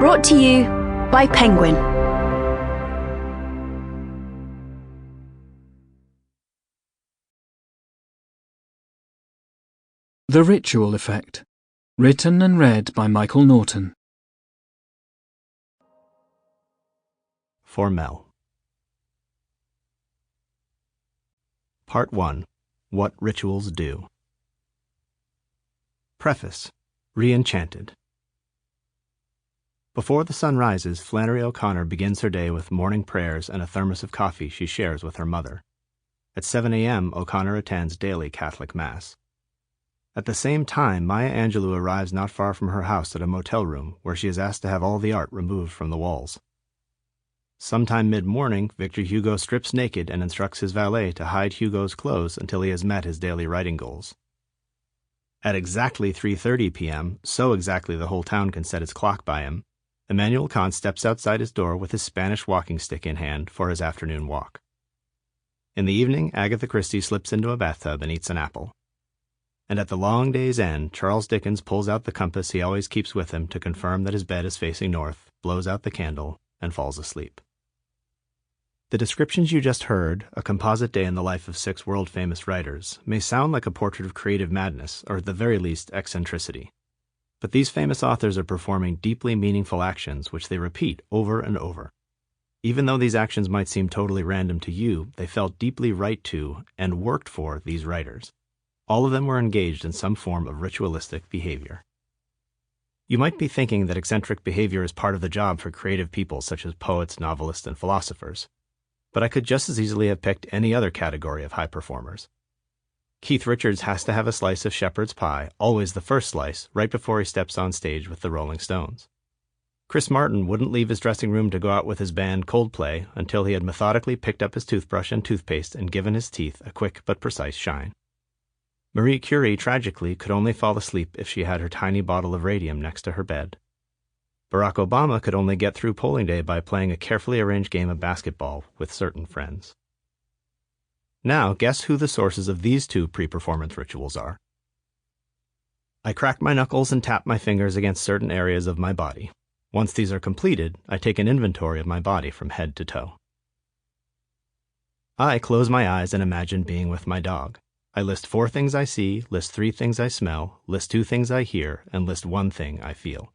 Brought to you by Penguin. The Ritual Effect. Written and read by Michael Norton. For Mel. Part 1. What Rituals Do. Preface. Re-enchanted. Before the sun rises, Flannery O'Connor begins her day with morning prayers and a thermos of coffee she shares with her mother. At 7 a.m., O'Connor attends daily Catholic Mass. At the same time, Maya Angelou arrives not far from her house at a motel room where she is asked to have all the art removed from the walls. Sometime mid-morning, Victor Hugo strips naked and instructs his valet to hide Hugo's clothes until he has met his daily writing goals. At exactly 3:30 p.m., so exactly the whole town can set its clock by him, Immanuel Kant steps outside his door with his Spanish walking stick in hand for his afternoon walk. In the evening, Agatha Christie slips into a bathtub and eats an apple. And at the long day's end, Charles Dickens pulls out the compass he always keeps with him to confirm that his bed is facing north, blows out the candle, and falls asleep. The descriptions you just heard, a composite day in the life of 6 world-famous writers, may sound like a portrait of creative madness, or at the very least, eccentricity. But these famous authors are performing deeply meaningful actions which they repeat over and over. Even though these actions might seem totally random to you, they felt deeply right to, and worked for, these writers. All of them were engaged in some form of ritualistic behavior. You might be thinking that eccentric behavior is part of the job for creative people such as poets, novelists, and philosophers. But I could just as easily have picked any other category of high performers. Keith Richards has to have a slice of shepherd's pie, always the first slice, right before he steps on stage with the Rolling Stones. Chris Martin wouldn't leave his dressing room to go out with his band Coldplay until he had methodically picked up his toothbrush and toothpaste and given his teeth a quick but precise shine. Marie Curie, tragically, could only fall asleep if she had her tiny bottle of radium next to her bed. Barack Obama could only get through polling day by playing a carefully arranged game of basketball with certain friends. Now, guess who the sources of these 2 pre-performance rituals are. I crack my knuckles and tap my fingers against certain areas of my body. Once these are completed, I take an inventory of my body from head to toe. I close my eyes and imagine being with my dog. I list 4 things I see, list 3 things I smell, list 2 things I hear, and list 1 thing I feel.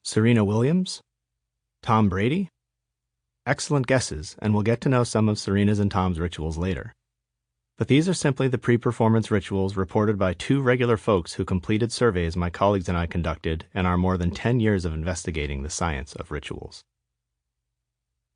Serena Williams? Tom Brady? Excellent guesses, and we'll get to know some of Serena's and Tom's rituals later. But these are simply the pre-performance rituals reported by 2 regular folks who completed surveys my colleagues and I conducted in our more than 10 years of investigating the science of rituals.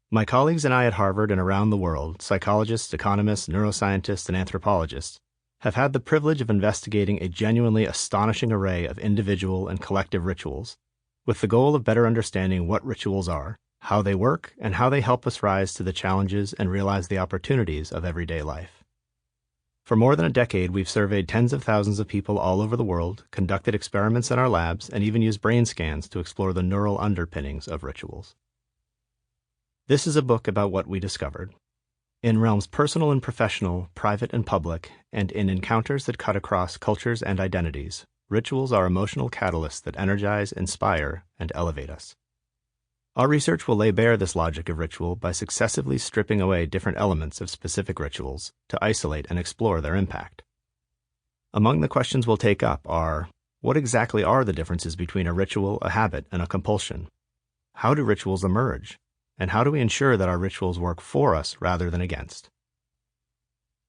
My colleagues and I at Harvard and around the world, psychologists, economists, neuroscientists, and anthropologists, have had the privilege of investigating a genuinely astonishing array of individual and collective rituals, with the goal of better understanding what rituals are, how they work, and how they help us rise to the challenges and realize the opportunities of everyday life. For more than a decade, we've surveyed tens of thousands of people all over the world, conducted experiments in our labs, and even used brain scans to explore the neural underpinnings of rituals. This is a book about what we discovered. In realms personal and professional, private and public, and in encounters that cut across cultures and identities, rituals are emotional catalysts that energize, inspire, and elevate us. Our research will lay bare this logic of ritual by successively stripping away different elements of specific rituals to isolate and explore their impact. Among the questions we'll take up are, what exactly are the differences between a ritual, a habit, and a compulsion? How do rituals emerge? And how do we ensure that our rituals work for us rather than against?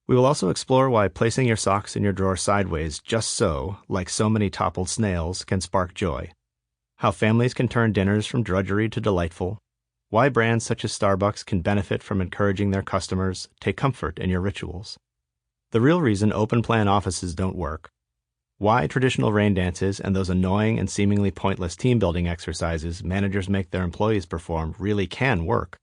We will also explore why placing your socks in your drawer sideways just so, like so many toppled snails, can spark joy. How families can turn dinners from drudgery to delightful, why brands such as Starbucks can benefit from encouraging their customers take comfort in your rituals, the real reason open-plan offices don't work, why traditional rain dances and those annoying and seemingly pointless team-building exercises managers make their employees perform really can work,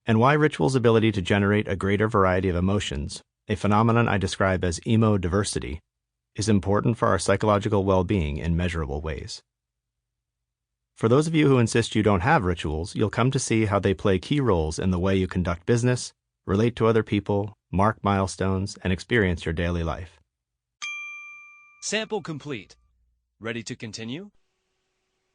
and why rituals' ability to generate a greater variety of emotions, a phenomenon I describe as emo-diversity, is important for our psychological well-being in measurable ways. For those of you who insist you don't have rituals, you'll come to see how they play key roles in the way you conduct business, relate to other people, mark milestones, and experience your daily life. Sample complete. Ready to continue?